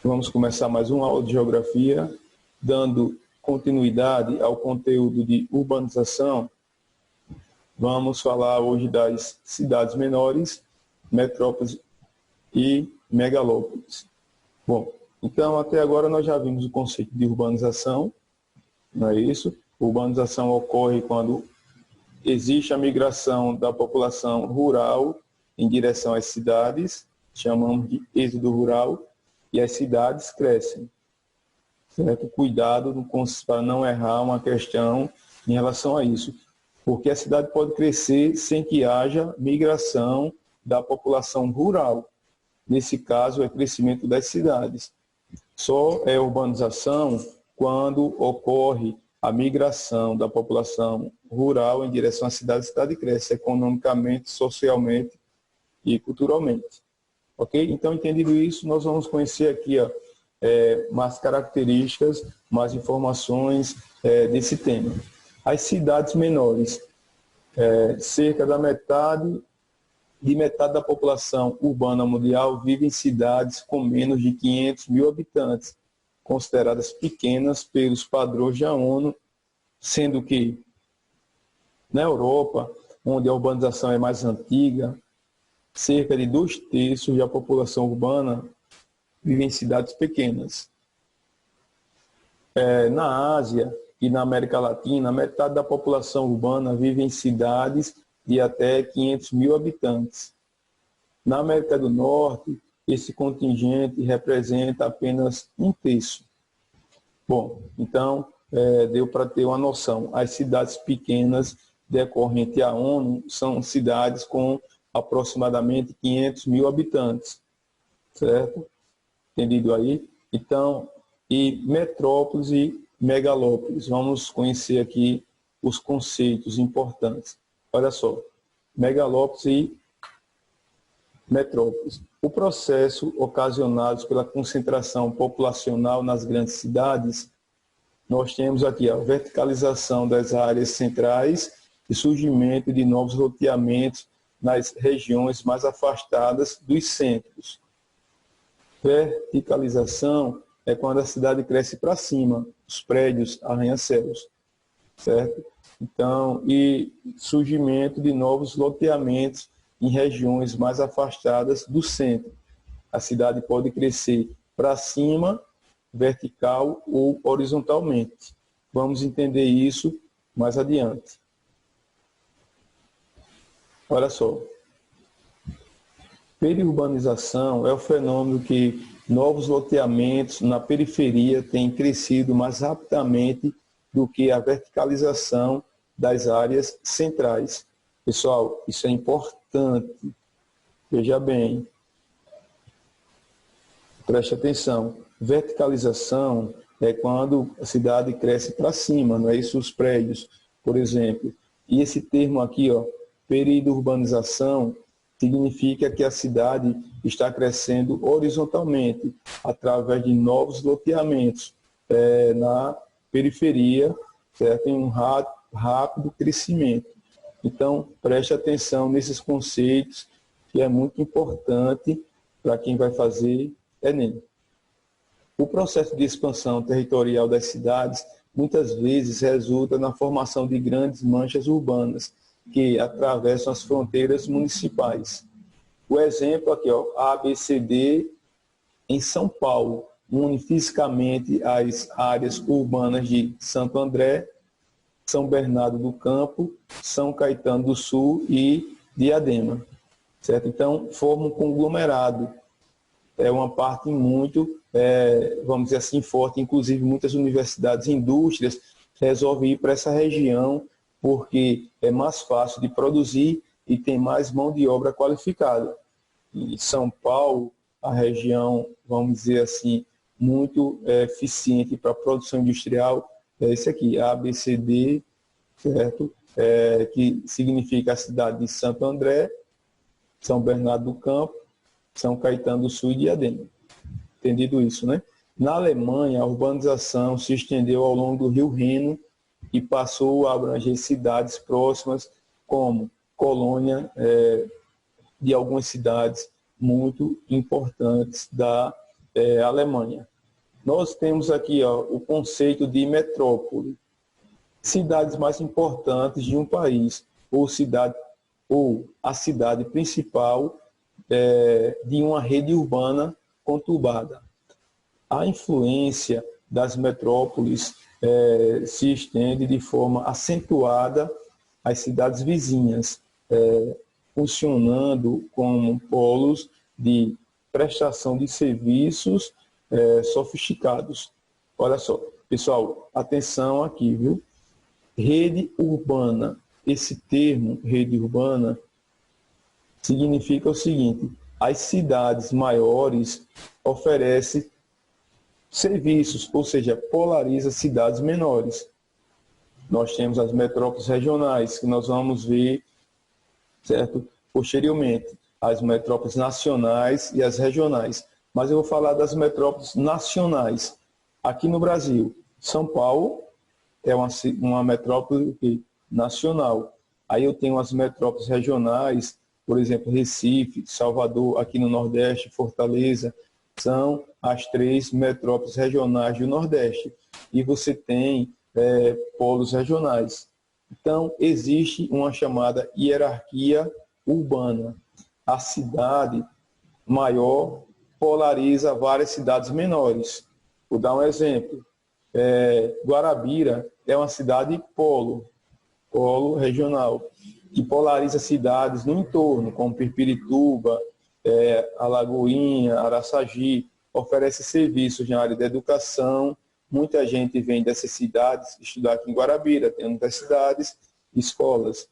Vamos começar mais uma aula de geografia, dando continuidade ao conteúdo de urbanização. Vamos falar hoje das cidades menores, metrópoles e megalópolis. Bom, então até agora nós já vimos o conceito de urbanização, não é isso? Urbanização ocorre quando existe a migração da população rural em direção às cidades, chamamos de êxodo rural, e as cidades crescem. Certo? Cuidado para não errar uma questão em relação a isso, porque a cidade pode crescer sem que haja migração da população rural. Nesse caso, é crescimento das cidades. Só é urbanização quando ocorre a migração da população rural em direção à cidade. A cidade cresce economicamente, socialmente e culturalmente. Ok? Então, entendido isso, nós vamos conhecer aqui mais características, mais informações desse tema. As cidades menores, cerca da metade da população urbana mundial vive em cidades com menos de 500 mil habitantes, consideradas pequenas pelos padrões da ONU, sendo que na Europa, onde a urbanização é mais antiga, cerca de 2/3 da população urbana vive em cidades pequenas. Na Ásia e na América Latina, metade da população urbana vive em cidades de até 500 mil habitantes. Na América do Norte, esse contingente representa apenas 1/3. Bom, então, deu para ter uma noção. As cidades pequenas decorrente à ONU são cidades com aproximadamente 500 mil habitantes, certo? Entendido aí? Então, e metrópoles e megalópolis. Vamos conhecer aqui os conceitos importantes. Olha só, megalópolis e metrópoles. O processo ocasionado pela concentração populacional nas grandes cidades, nós temos aqui a verticalização das áreas centrais e surgimento de novos loteamentos nas regiões mais afastadas dos centros. Verticalização é quando a cidade cresce para cima, os prédios, arranha-céus, certo? Então, e surgimento de novos loteamentos em regiões mais afastadas do centro. A cidade pode crescer para cima, vertical ou horizontalmente. Vamos entender isso mais adiante. Olha só. Periurbanização é o fenômeno que novos loteamentos na periferia têm crescido mais rapidamente do que a verticalização das áreas centrais. Pessoal, isso é importante. Veja bem. Preste atenção. Verticalização é quando a cidade cresce para cima, não é isso? Os prédios, por exemplo. E esse termo aqui, ó, periurbanização, significa que a cidade está crescendo horizontalmente, através de novos loteamentos na periferia, certo? Em um rápido crescimento. Então, preste atenção nesses conceitos, que é muito importante para quem vai fazer Enem. O processo de expansão territorial das cidades muitas vezes resulta na formação de grandes manchas urbanas que atravessam as fronteiras municipais. O exemplo aqui, ó, ABCD em São Paulo, une fisicamente as áreas urbanas de Santo André, São Bernardo do Campo, São Caetano do Sul e Diadema. Certo? Então, forma um conglomerado. É uma parte muito, vamos dizer assim, forte. Inclusive, muitas universidades e indústrias resolvem ir para essa região porque é mais fácil de produzir e tem mais mão de obra qualificada. Em São Paulo, a região, vamos dizer assim, muito eficiente para a produção industrial é esse aqui, ABCD, certo? Que significa a cidade de Santo André, São Bernardo do Campo, São Caetano do Sul e Diadema. Entendido isso, né? Na Alemanha, a urbanização se estendeu ao longo do Rio Reno e passou a abranger cidades próximas, como Colônia, de algumas cidades muito importantes da Alemanha. Nós temos aqui o conceito de metrópole. Cidades mais importantes de um país, ou a cidade principal de uma rede urbana conturbada. A influência das metrópoles se estende de forma acentuada às cidades vizinhas, funcionando como polos de prestação de serviços sofisticados. Olha só, pessoal, atenção aqui, viu? Rede urbana. Esse termo, rede urbana, significa o seguinte: as cidades maiores oferecem serviços, ou seja, polariza cidades menores. Nós temos as metrópoles regionais, que nós vamos ver, certo? Posteriormente, as metrópoles nacionais e as regionais. Mas eu vou falar das metrópoles nacionais. Aqui no Brasil, São Paulo é uma metrópole nacional. Aí eu tenho as metrópoles regionais, por exemplo, Recife, Salvador, aqui no Nordeste, Fortaleza, são as 3 metrópoles regionais do Nordeste. E você tem polos regionais. Então, existe uma chamada hierarquia urbana. A cidade maior polariza várias cidades menores. Vou dar um exemplo. Guarabira é uma cidade polo regional, que polariza cidades no entorno, como Pirpirituba, Alagoinha, Araçagi, oferece serviços na área da educação. Muita gente vem dessas cidades estudar aqui em Guarabira, tem universidades, escolas.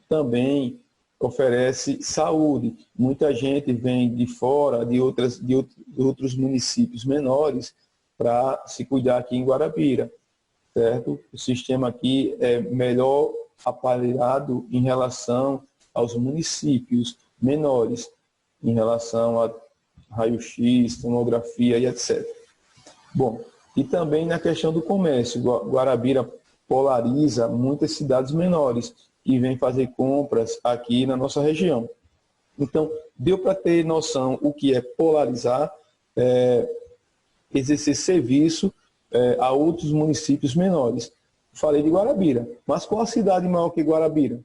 Também oferece saúde. Muita gente vem de fora, de outros municípios menores, para se cuidar aqui em Guarabira, certo? O sistema aqui é melhor aparelhado em relação aos municípios menores, em relação a raio-x, tomografia e etc. Bom, e também na questão do comércio, Guarabira polariza muitas cidades menores que vêm fazer compras aqui na nossa região. Então, deu para ter noção o que é polarizar, exercer serviço a outros municípios menores. Falei de Guarabira, mas qual a cidade maior que Guarabira,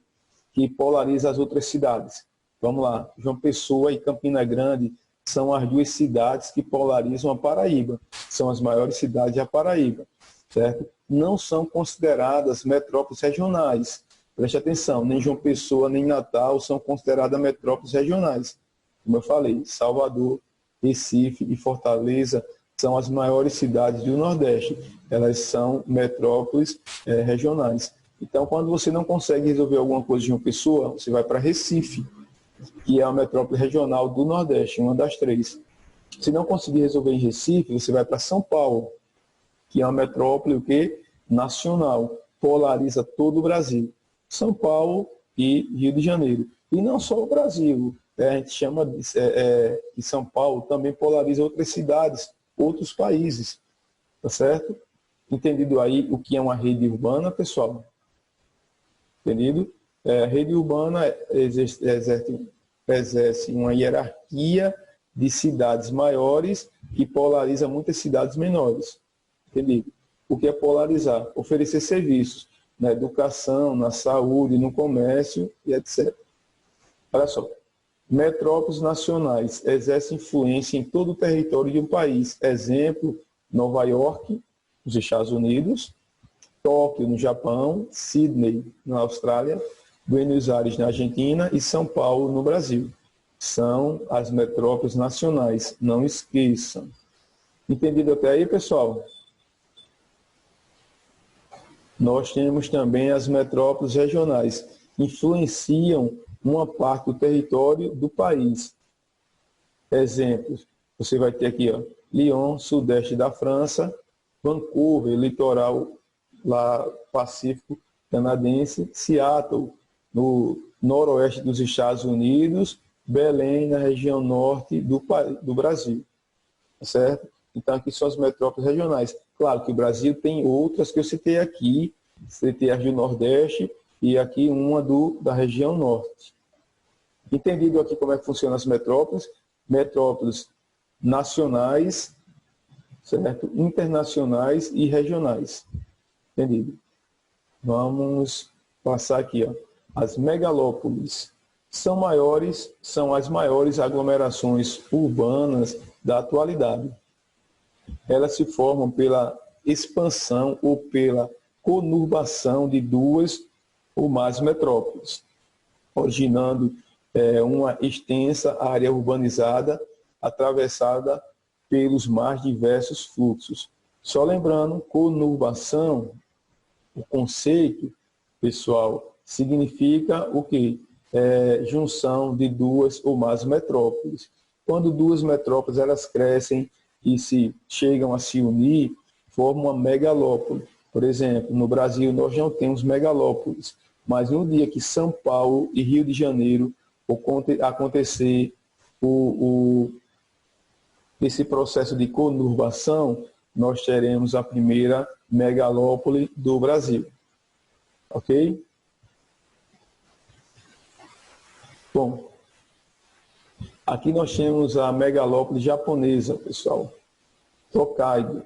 que polariza as outras cidades? Vamos lá, João Pessoa e Campina Grande são as 2 cidades que polarizam a Paraíba, são as maiores cidades da Paraíba, certo? Não são consideradas metrópoles regionais. Preste atenção, nem João Pessoa, nem Natal são consideradas metrópoles regionais. Como eu falei, Salvador, Recife e Fortaleza são as maiores cidades do Nordeste. Elas são metrópoles regionais. Então, quando você não consegue resolver alguma coisa de João Pessoa, você vai para Recife, que é a metrópole regional do Nordeste, uma das 3. Se não conseguir resolver em Recife, você vai para São Paulo, que é uma metrópole nacional, polariza todo o Brasil. São Paulo e Rio de Janeiro. E não só o Brasil. A gente chama que São Paulo também polariza outras cidades, outros países. Tá certo? Entendido aí o que é uma rede urbana, pessoal? Entendido? A rede urbana exerce uma hierarquia de cidades maiores que polariza muitas cidades menores. Entendido? O que é polarizar? Oferecer serviços na educação, na saúde, no comércio e etc. Olha só. Metrópoles nacionais exercem influência em todo o território de um país. Exemplo, Nova York, nos Estados Unidos, Tóquio, no Japão, Sydney, na Austrália, Buenos Aires, na Argentina e São Paulo, no Brasil. São as metrópoles nacionais, não esqueçam. Entendido até aí, pessoal? Nós temos também as metrópoles regionais, influenciam uma parte do território do país. Exemplos, você vai ter aqui, Lyon, sudeste da França, Vancouver, litoral lá Pacífico canadense, Seattle, no noroeste dos Estados Unidos, Belém, na região norte do Brasil. Certo? Então, aqui são as metrópoles regionais. Claro que o Brasil tem outras que eu citei aqui, citei as do Nordeste e aqui uma da região Norte. Entendido aqui como é que funcionam as metrópoles? Metrópoles nacionais, certo? Internacionais e regionais. Entendido? Vamos passar aqui, ó. As megalópolis são as maiores aglomerações urbanas da atualidade. Elas se formam pela expansão ou pela conurbação de duas ou mais metrópoles, originando uma extensa área urbanizada atravessada pelos mais diversos fluxos. Só lembrando, conurbação, o conceito, pessoal, significa o quê? Junção de duas ou mais metrópoles. Quando duas metrópoles elas crescem e se chegam a se unir, formam uma megalópole. Por exemplo, no Brasil nós não temos megalópolis, mas no dia que São Paulo e Rio de Janeiro acontecer esse processo de conurbação, nós teremos a primeira megalópole do Brasil. Ok? Bom, aqui nós temos a megalópole japonesa, pessoal. Tokaido.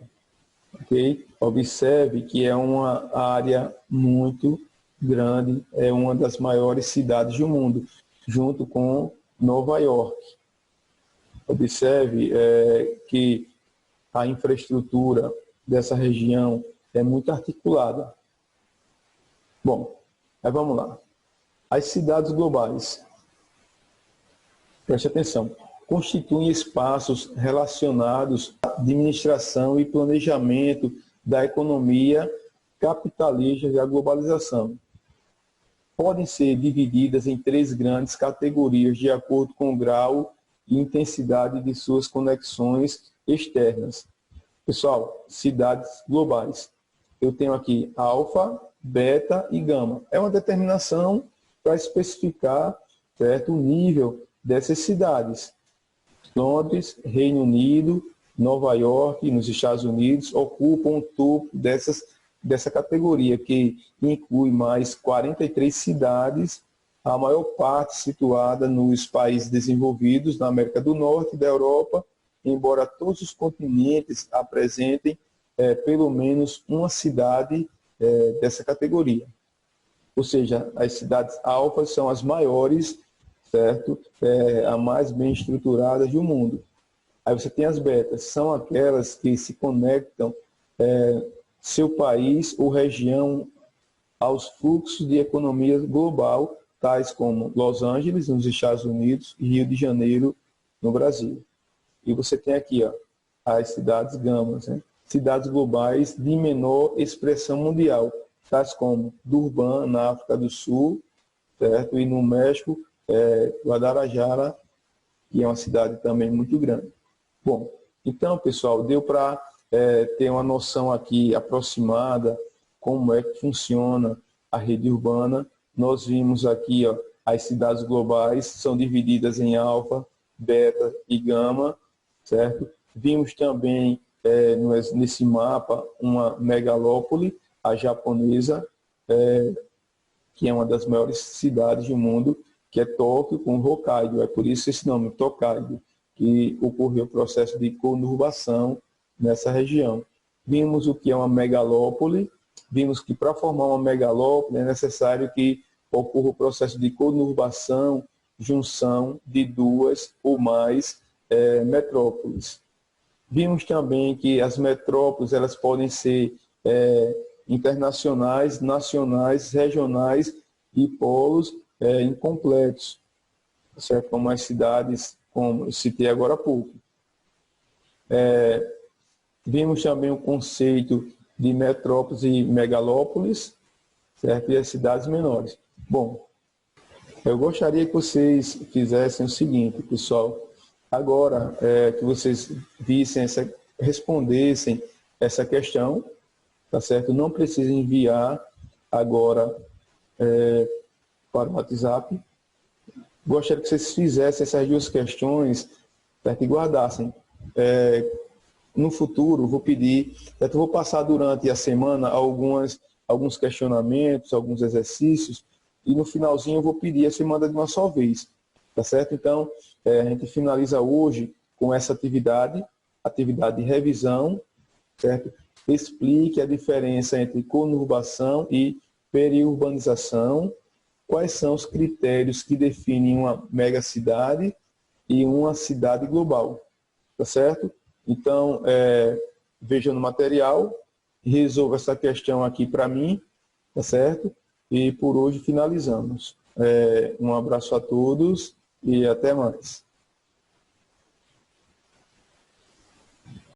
Ok? Observe que é uma área muito grande, é uma das maiores cidades do mundo, junto com Nova York. Observe que a infraestrutura dessa região é muito articulada. Bom, aí vamos lá. As cidades globais, preste atenção, constituem espaços relacionados à administração e planejamento da economia capitalista e da globalização. Podem ser divididas em três grandes categorias de acordo com o grau e intensidade de suas conexões externas. Pessoal, cidades globais. Eu tenho aqui alfa, beta e gama. É uma determinação para especificar, certo, o nível dessas cidades. Londres, Reino Unido, Nova York, nos Estados Unidos, ocupam o topo dessa categoria, que inclui mais 43 cidades, a maior parte situada nos países desenvolvidos, na América do Norte e da Europa, embora todos os continentes apresentem pelo menos uma cidade dessa categoria. Ou seja, as cidades alfas são as maiores, certo? As mais bem estruturadas do mundo. Aí você tem as betas, são aquelas que se conectam seu país ou região aos fluxos de economia global, tais como Los Angeles, nos Estados Unidos, e Rio de Janeiro, no Brasil. E você tem aqui as cidades gamas, né? Cidades globais de menor expressão mundial, tais como Durban, na África do Sul, certo? E no México, Guadalajara, que é uma cidade também muito grande. Bom, então, pessoal, deu para ter uma noção aqui aproximada como é que funciona a rede urbana. Nós vimos aqui, as cidades globais são divididas em alfa, beta e gama, certo? Vimos também nesse mapa uma megalópole, a japonesa, que é uma das maiores cidades do mundo, que é Tóquio com Hokkaido. É por isso esse nome, Tokaido, que ocorreu o processo de conurbação nessa região. Vimos o que é uma megalópole, vimos que para formar uma megalópole é necessário que ocorra o processo de conurbação, junção de duas ou mais metrópoles. Vimos também que as metrópoles elas podem ser internacionais, nacionais, regionais e polos incompletos, certo? Como as cidades, como eu citei agora há pouco. Vimos também o conceito de metrópoles e megalópolis, certo? E as cidades menores. Bom, eu gostaria que vocês fizessem o seguinte, pessoal. Agora, que vocês respondessem essa questão, tá certo? Não precisa enviar agora para o WhatsApp. Gostaria que vocês fizessem essas duas questões, certo? E guardassem. No futuro, vou pedir, certo? Vou passar durante a semana alguns questionamentos, alguns exercícios, e no finalzinho eu vou pedir, você manda de uma só vez, tá certo? Então, a gente finaliza hoje com essa atividade de revisão, certo? Explique a diferença entre conurbação e periurbanização, quais são os critérios que definem uma megacidade e uma cidade global, tá certo? Então, veja no material, resolva essa questão aqui para mim, tá certo? E por hoje finalizamos. Um abraço a todos e até mais.